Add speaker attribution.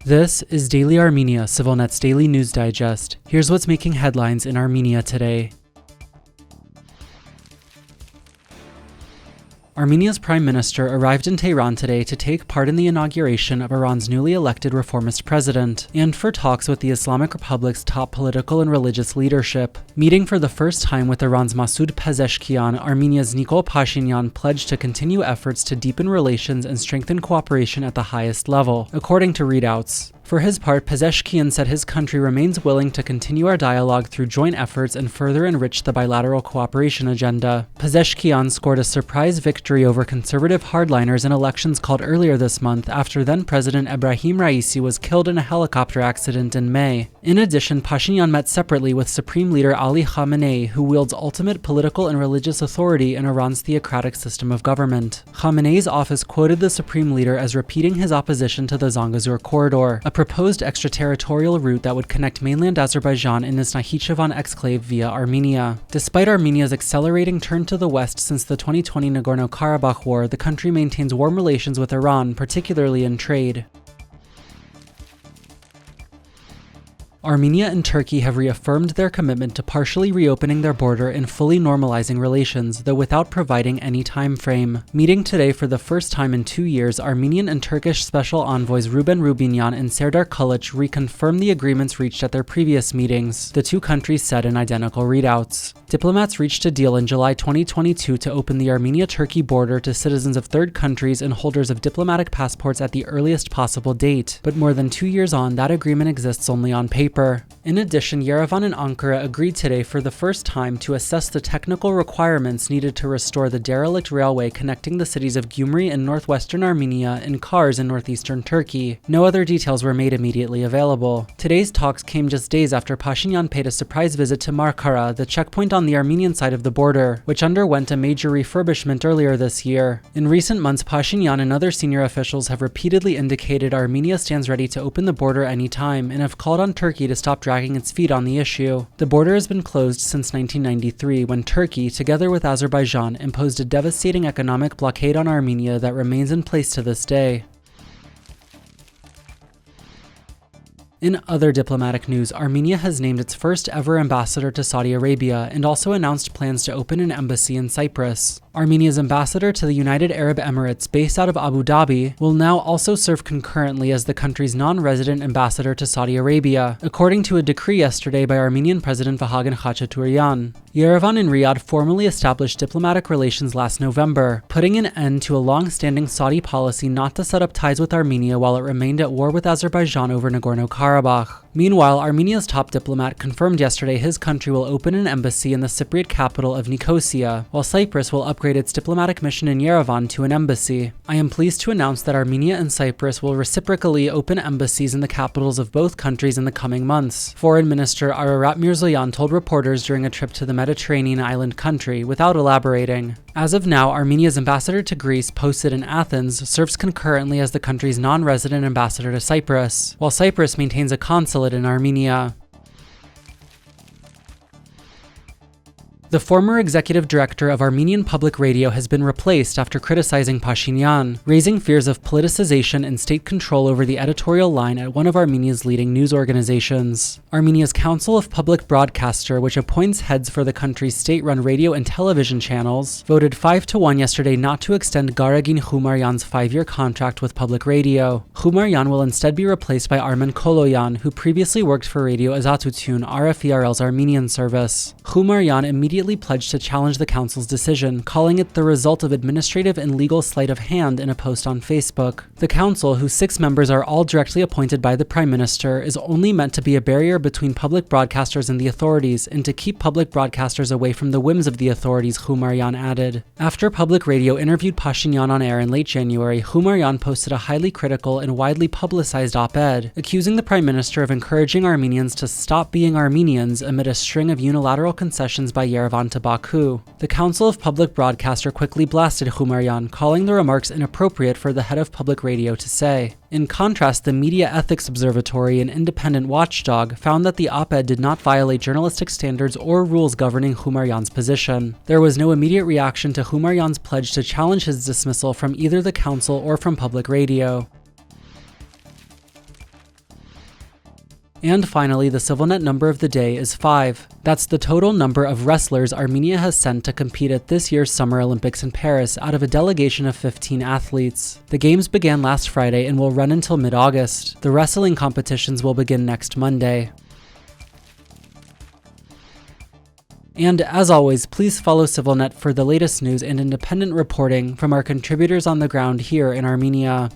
Speaker 1: This is Daily Armenia, Civilnet's daily news digest. Here's what's making headlines in Armenia today. Armenia's Prime Minister arrived in Tehran today to take part in the inauguration of Iran's newly elected reformist president, and for talks with the Islamic Republic's top political and religious leadership. Meeting for the first time with Iran's Masoud Pezeshkian, Armenia's Nikol Pashinyan pledged to continue efforts to deepen relations and strengthen cooperation at the highest level, according to readouts. For his part, Pezeshkian said his country remains willing to continue our dialogue through joint efforts and further enrich the bilateral cooperation agenda. Pezeshkian scored a surprise victory over conservative hardliners in elections called earlier this month after then-President Ebrahim Raisi was killed in a helicopter accident in May. In addition, Pashinyan met separately with Supreme Leader Ali Khamenei, who wields ultimate political and religious authority in Iran's theocratic system of government. Khamenei's office quoted the Supreme Leader as repeating his opposition to the Zangezur Corridor, a proposed extraterritorial route that would connect mainland Azerbaijan and its Nakhichevan exclave via Armenia. Despite Armenia's accelerating turn to the west since the 2020 Nagorno-Karabakh war, the country maintains warm relations with Iran, particularly in trade. Armenia and Turkey have reaffirmed their commitment to partially reopening their border and fully normalizing relations, though without providing any time frame. Meeting today for the first time in 2 years, Armenian and Turkish special envoys Ruben Rubinyan and Serdar Kılıç reconfirmed the agreements reached at their previous meetings, the two countries said in identical readouts. Diplomats reached a deal in July 2022 to open the Armenia-Turkey border to citizens of third countries and holders of diplomatic passports at the earliest possible date, but more than 2 years on, that agreement exists only on paper. In addition, Yerevan and Ankara agreed today for the first time to assess the technical requirements needed to restore the derelict railway connecting the cities of Gyumri in northwestern Armenia and Kars in northeastern Turkey. No other details were made immediately available. Today's talks came just days after Pashinyan paid a surprise visit to Markara, the checkpoint on the Armenian side of the border, which underwent a major refurbishment earlier this year. In recent months, Pashinyan and other senior officials have repeatedly indicated Armenia stands ready to open the border anytime and have called on Turkey to stop dragging its feet on the issue. The border has been closed since 1993, when Turkey, together with Azerbaijan, imposed a devastating economic blockade on Armenia that remains in place to this day. In other diplomatic news, Armenia has named its first ever ambassador to Saudi Arabia and also announced plans to open an embassy in Cyprus. Armenia's ambassador to the United Arab Emirates, based out of Abu Dhabi, will now also serve concurrently as the country's non-resident ambassador to Saudi Arabia, according to a decree yesterday by Armenian President Garegin Khumaryan. Yerevan and Riyadh formally established diplomatic relations last November, putting an end to a long-standing Saudi policy not to set up ties with Armenia while it remained at war with Azerbaijan over Nagorno-Karabakh. Meanwhile, Armenia's top diplomat confirmed yesterday his country will open an embassy in the Cypriot capital of Nicosia, while Cyprus will upgrade its diplomatic mission in Yerevan to an embassy. I am pleased to announce that Armenia and Cyprus will reciprocally open embassies in the capitals of both countries in the coming months, Foreign Minister Ararat Mirzoyan told reporters during a trip to the Mediterranean island country, without elaborating. As of now, Armenia's ambassador to Greece, posted in Athens, serves concurrently as the country's non-resident ambassador to Cyprus, while Cyprus maintains a consulate in Armenia. The former executive director of Armenian Public Radio has been replaced after criticizing Pashinyan, raising fears of politicization and state control over the editorial line at one of Armenia's leading news organizations. Armenia's Council of Public Broadcaster, which appoints heads for the country's state-run radio and television channels, voted 5-1 yesterday not to extend Garegin Khumaryan's 5-year contract with Public Radio. Khumaryan will instead be replaced by Armen Koloyan, who previously worked for Radio Azatutun, RFERL's Armenian service. Khumaryan immediately pledged to challenge the council's decision, calling it the result of administrative and legal sleight of hand in a post on Facebook. The council, whose 6 members are all directly appointed by the Prime Minister, is only meant to be a barrier between public broadcasters and the authorities, and to keep public broadcasters away from the whims of the authorities, Khumaryan added. After Public Radio interviewed Pashinyan on air in late January, Khumaryan posted a highly critical and widely publicized op-ed, accusing the Prime Minister of encouraging Armenians to stop being Armenians amid a string of unilateral concessions by Yerevan to Baku. The Council of Public Broadcaster quickly blasted Khumaryan, calling the remarks inappropriate for the head of Public Radio to say. In contrast, the Media Ethics Observatory, an independent watchdog, found that the op-ed did not violate journalistic standards or rules governing Khumaryan's position. There was no immediate reaction to Khumaryan's pledge to challenge his dismissal from either the council or from Public Radio. And finally, the Civilnet number of the day is 5. That's the total number of wrestlers Armenia has sent to compete at this year's Summer Olympics in Paris out of a delegation of 15 athletes. The games began last Friday and will run until mid-August. The wrestling competitions will begin next Monday. And as always, please follow Civilnet for the latest news and independent reporting from our contributors on the ground here in Armenia.